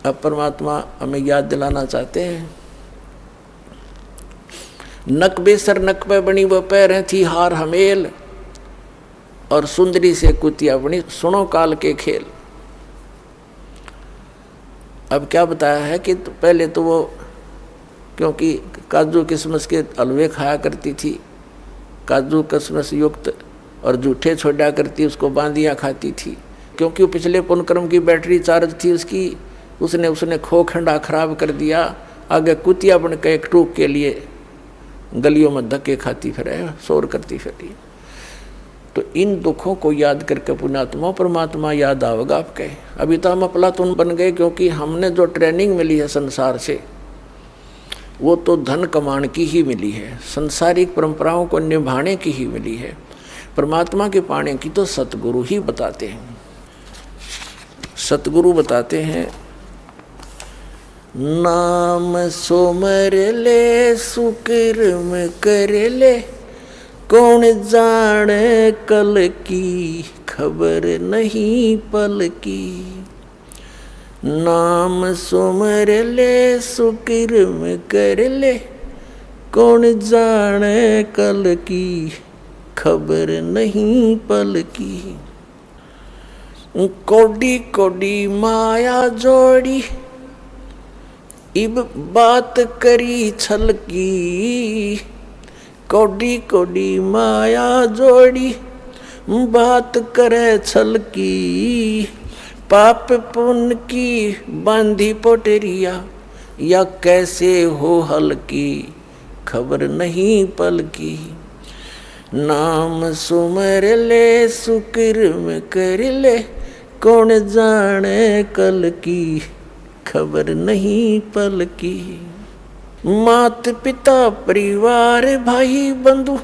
अब परमात्मा हमें याद दिलाना चाहते हैं, नक बेसर नक पे बनी वो पैर थी हार हमेल, और सुंदरी से कुतिया बनी सुनो काल के खेल। अब क्या बताया है कि पहले तो वो क्योंकि काजू किशमिश के हलवे खाया करती थी, काजू किशमिश युक्त, और जूठे छोड़ा करती, उसको बांदियाँ खाती थी, क्योंकि वो पिछले पुण्यकर्म की बैटरी चार्ज थी उसकी, उसने खो खंडा खराब कर दिया। आगे कुतिया बन के एक टूक के लिए गलियों में धक्के खाती फिरे, शोर करती फिरी। तो इन दुखों को याद करके पुण्यात्मा परमात्मा याद आवेगा आपके। अभी तो हम अफलातून बन गए, क्योंकि हमने जो ट्रेनिंग मिली है संसार से वो तो धन कमाने की ही मिली है, संसारिक परंपराओं को निभाने की ही मिली है। परमात्मा के पाने की तो सतगुरु ही बताते हैं। सतगुरु बताते हैं, नाम सोमर ले सुकर्म कर ले, कौन जाने कल की खबर नहीं पल की। नाम सुमर ले सुकर्म कर ले, कौन जाने कल की खबर नहीं पल की। कोडी कोडी माया जोड़ी, इब बात करी छल की। कोडी कोडी माया जोड़ी, बात करे छल की। पाप पुण्य की बांधी पोटरिया, या कैसे हो हल्की खबर नहीं पल की। नाम सुमर ले सुकर्म कर ले, कौन जाने कल की खबर नहीं पल की। मात पिता परिवार भाई बंधु,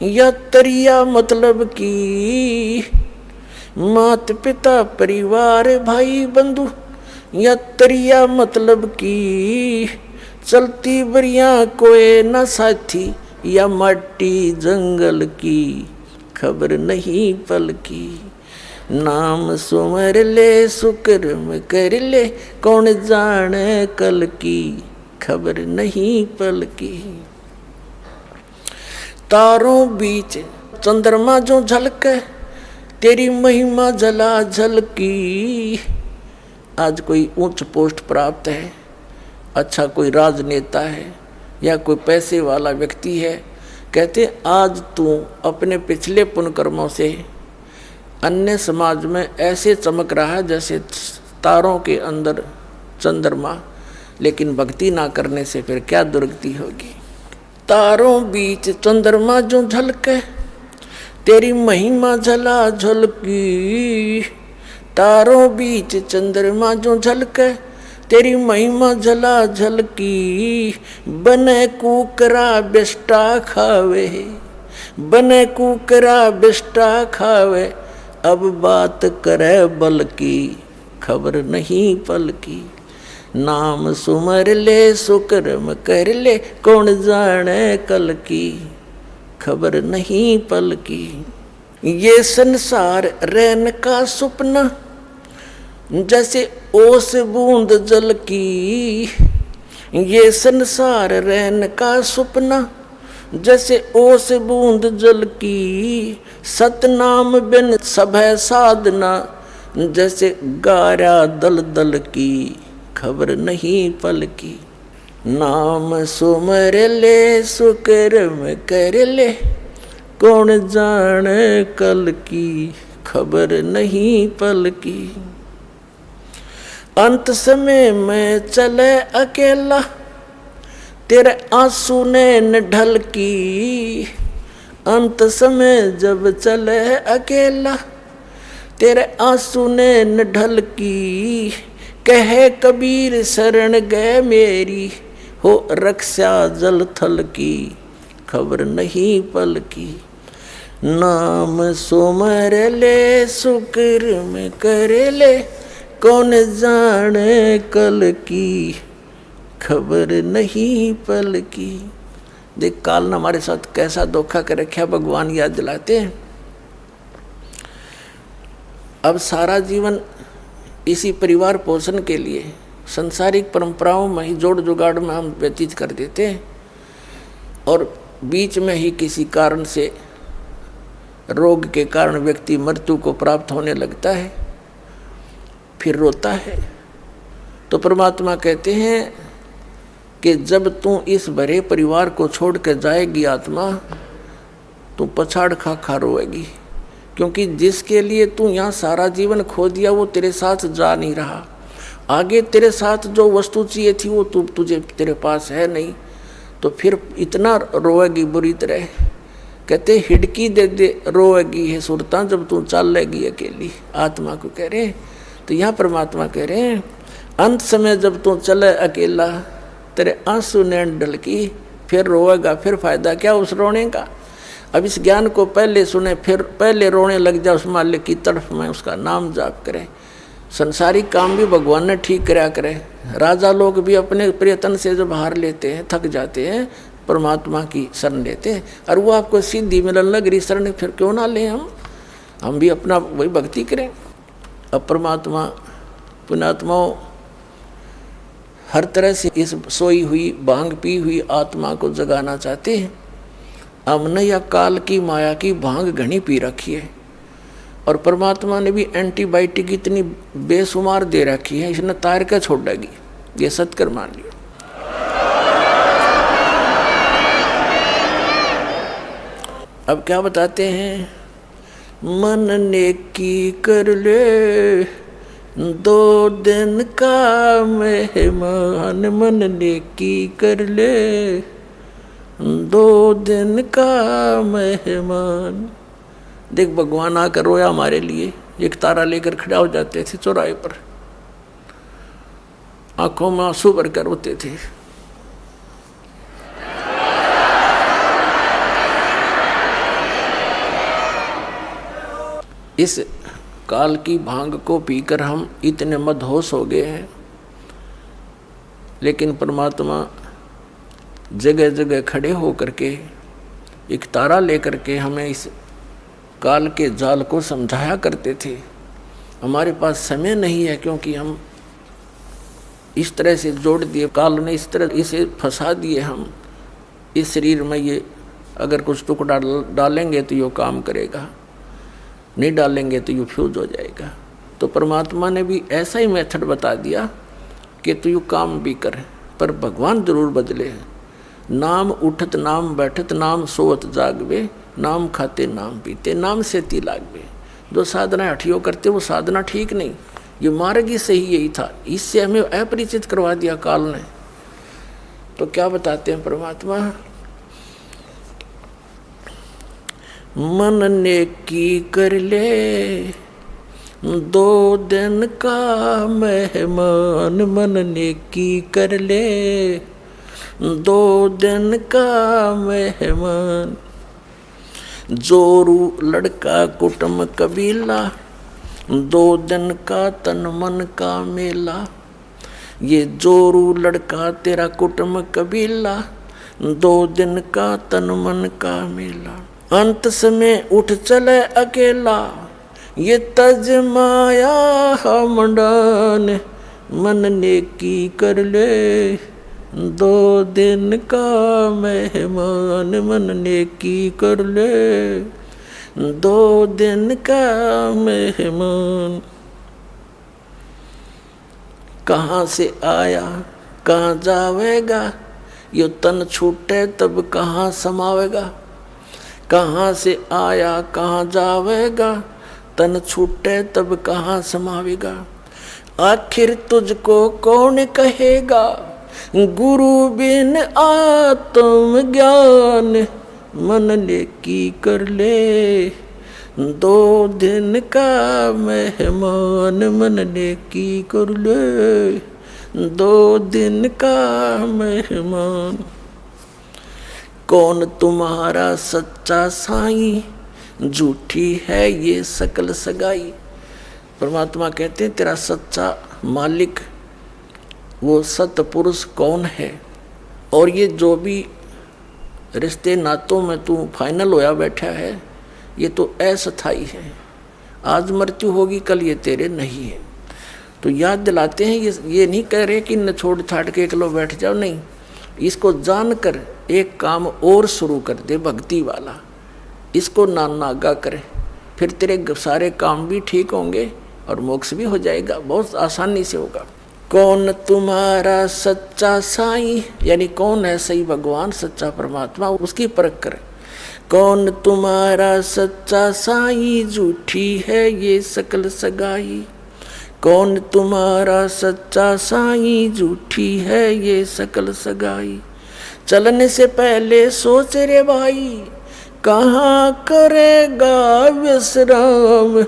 या तरिया मतलब की। मात पिता परिवार भाई बंधु, या तरिया मतलब की। चलती बरिया कोई न साथी, या मट्टी जंगल की खबर नहीं पल की। नाम सुमर ले सुकर्म कर ले, कौन जाने कल की खबर नहीं पल की। तारों बीच चंद्रमा जो झलके, तेरी महिमा जला झलकी। आज कोई उच्च पोस्ट प्राप्त है, अच्छा कोई राजनेता है या कोई पैसे वाला व्यक्ति है, कहते आज तू अपने पिछले पुण्यकर्मों से अन्य समाज में ऐसे चमक रहा है जैसे तारों के अंदर चंद्रमा, लेकिन भक्ति ना करने से फिर क्या दुर्गति होगी। तारों बीच चंद्रमा जो झलके, तेरी महिमा झला झलकी। तारों बीच चंद्रमा जो झलके, तेरी महिमा झला झलकी। बने कुकरा बिष्टा खावे, बने कुकरा बिष्टा खावे। अब बात करे बल की खबर नहीं पल की। नाम सुमर ले सुकर्म कर ले, कौन जाने कल की खबर नहीं पल की। ये संसार रहन का सपना, जैसे ओस बूंद जल की। ये संसार रहन का सपना, जैसे ओस बूंद जल की। सतनाम बिन सभय साधना, जैसे गारा दल दल की खबर नहीं पल की। नाम सुमर ले सुकर्म कर ले, कौन जाने कल की खबर नहीं पल की। अंत समय में चले अकेला, तेरे आंसू ने न ढल की। अंत समय जब चले अकेला, तेरे आंसू ने न ढल की। कहे कबीर शरण गए मेरी, हो रक्षा जल थल की खबर नहीं पल की। नाम सुमर ले सुकर्म कर ले, कौन जाने कल की खबर नहीं पल की। देख काल ने हमारे साथ कैसा धोखा कर रखा, भगवान याद दिलाते हैं। अब सारा जीवन इसी परिवार पोषण के लिए संसारिक परंपराओं में ही जोड़ जुगाड़ में हम व्यतीत कर देते हैं और बीच में ही किसी कारण से रोग के कारण व्यक्ति मृत्यु को प्राप्त होने लगता है, फिर रोता है। तो परमात्मा कहते हैं कि जब तू इस भरे परिवार को छोड़ कर जाएगी आत्मा, तू पछाड़ खा खा रोएगी, क्योंकि जिसके लिए तू यहाँ सारा जीवन खो दिया वो तेरे साथ जा नहीं रहा। आगे तेरे साथ जो वस्तु चाहिए थी वो तुझे तेरे पास है नहीं, तो फिर इतना रोएगी बुरी तरह। कहते हिडकी दे दे रोएगी है सुरता जब तू चल लेगी अकेली, आत्मा को कह रहे। तो यहाँ परमात्मा कह रहे हैं अंत समय जब तू चले अकेला, तेरे आंसू नैन ढलकी, फिर रोएगा, फिर फायदा क्या उस रोने का। अब इस ज्ञान को पहले सुने, फिर पहले रोने लग जा उस मालिक की तरफ में, उसका नाम जाप करे। संसारिक काम भी भगवान ने ठीक कराया करे। राजा लोग भी अपने प्रयत्न से जब हार लेते हैं, थक जाते हैं, परमात्मा की शरण लेते हैं, और वो आपको सिद्धि मिलन लग रही शरण, फिर क्यों ना लें हम भी अपना वही भक्ति करें। अब परमात्मा पुण्यात्माओं हर तरह से इस सोई हुई भांग पी हुई आत्मा को जगाना चाहते हैं। हमने या काल की माया की भांग घनी पी रखी है, और परमात्मा ने भी एंटीबायोटिक इतनी बेशुमार दे रखी है, इसने तार कर छोड़ेगी, ये सत्कर मान लियो। अब क्या बताते हैं, मन नेकी कर ले 2 दिन का मेहमान, मन नेकी कर ले 2 दिन का मेहमान। देख भगवान आकर रोया हमारे लिए, एक तारा लेकर खड़ा हो जाते थे चौराहे पर, आंखों में आंसू भरकर रोते थे। इस काल की भांग को पीकर हम इतने मदहोश हो गए हैं, लेकिन परमात्मा जगह जगह खड़े होकर के एक तारा लेकर के हमें इस काल के जाल को समझाया करते थे। हमारे पास समय नहीं है, क्योंकि हम इस तरह से जोड़ दिए, काल ने इस तरह इसे फंसा दिए। हम इस शरीर में ये अगर कुछ टुकड़ा डालेंगे तो ये काम करेगा, नहीं डालेंगे तो ये फ्यूज हो जाएगा। तो परमात्मा ने भी ऐसा ही मेथड बता दिया कि तू यू काम भी कर, पर भगवान जरूर बदले। नाम उठत नाम बैठत नाम सोवत जागवे, नाम खाते नाम पीते नाम से ती लागवे। जो साधना हठियों करते वो साधना ठीक नहीं, ये मार्ग ही सही यही था। इससे हमें अपरिचित करवा दिया काल ने। तो क्या बताते हैं परमात्मा, मन नेकी कर ले 2 दिन का मेहमान, मन नेकी कर ले 2 दिन का मेहमान। जोरू लड़का कुटुंब कबीला, 2 दिन का तन मन का मेला। ये जोरू लड़का तेरा कुटुंब कबीला, 2 दिन का तन मन का मेला। अंत समय उठ चले अकेला, ये तज माया हमडान, मन नेकी कर ले 2 दिन का मेहमान, मन नेकी कर ले 2 दिन का मेहमान। कहाँ से आया कहाँ जावेगा, यो तन छूटे तब कहाँ समावेगा। कहाँ से आया कहाँ जावेगा, तन छूटे तब कहाँ समावेगा। आखिर तुझको कौन कहेगा, गुरु बिन आत्म ज्ञान, मन नेकी कर ले 2 दिन का मेहमान, मन नेकी कर ले 2 दिन का मेहमान। कौन तुम्हारा सच्चा साईं, झूठी है ये सकल सगाई। परमात्मा कहते हैं तेरा सच्चा मालिक वो सतपुरुष कौन है, और ये जो भी रिश्ते नातों में तू फाइनल होया बैठा है ये तो अस्थायी है। आज मृत्यु होगी कल ये तेरे नहीं है। तो याद दिलाते हैं, ये नहीं कह रहे कि न छोड़ छाड़ के एकलो बैठ जाओ, नहीं, इसको जानकर एक काम और शुरू कर दे भक्ति वाला, इसको नागा करे, फिर तेरे सारे काम भी ठीक होंगे और मोक्ष भी हो जाएगा, बहुत आसानी से होगा। कौन तुम्हारा सच्चा साईं, यानी कौन है सही भगवान सच्चा परमात्मा, उसकी परख करे। कौन तुम्हारा सच्चा साईं, झूठी है ये सकल सगाई। कौन तुम्हारा सच्चा साईं, झूठी है ये सकल सगाई। चलने से पहले सोच रे भाई, कहाँ करेगा विश्राम,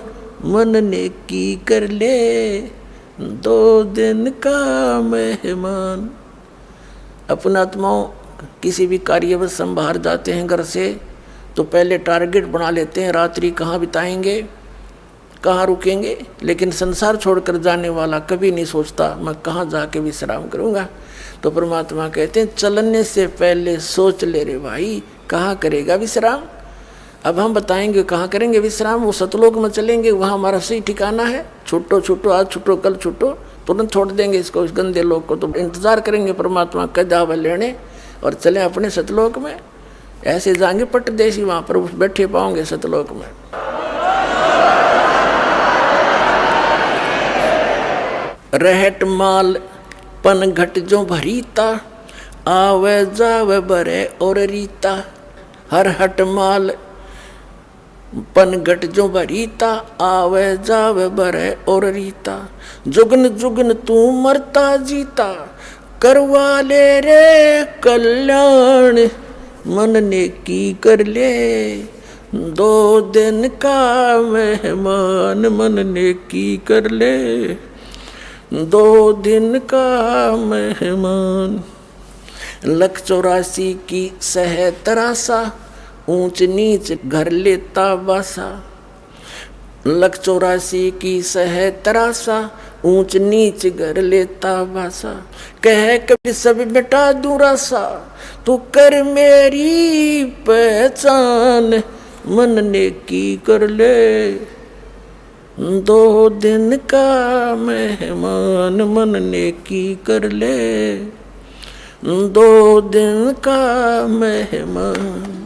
मन ने की कर ले 2 दिन का मेहमान। अपना आत्माओं किसी भी कार्यवश हम बाहर जाते हैं घर से, तो पहले टारगेट बना लेते हैं, रात्रि कहाँ बिताएंगे, कहाँ रुकेंगे। लेकिन संसार छोड़कर जाने वाला कभी नहीं सोचता मैं कहाँ जाके विश्राम करूँगा। तो परमात्मा कहते हैं चलने से पहले सोच ले रे भाई, कहाँ करेगा विश्राम। अब हम बताएंगे कहाँ करेंगे विश्राम, वो सतलोक में चलेंगे, वहाँ हमारा सही ठिकाना है। छूटो छूटो, आज छूटो कल छूटो, तुरंत छोड़ देंगे इसको, इस गंदे लोक को। तो इंतजार करेंगे परमात्मा का जावे लेने और चले अपने सतलोक में। ऐसे जाएंगे पट्टदेशी, वहाँ पर बैठे पाओगे सतलोक में। रहट माल पन घट जो भरीता, आवे जावे बरे और रीता। हर हट माल पन घट जो भरीता, आवे जावे बरे और रीता। जुगन जुगन तू मरता जीता, करवा ले रे कल्याण, मन ने की कर ले 2 दिन का मेहमान। मन ने की कर ले 2 दिन का मेहमान। 184 की सह तरासा, ऊंच नीच घर लेता बासा। 184 की सह तरासा, ऊंच नीच घर लेता बासा। कह कभी सब मिटा दूं रासा, तू कर मेरी पहचान, मन ने की कर ले 2 दिन का मेहमान। मन ने की कर ले 2 दिन का मेहमान।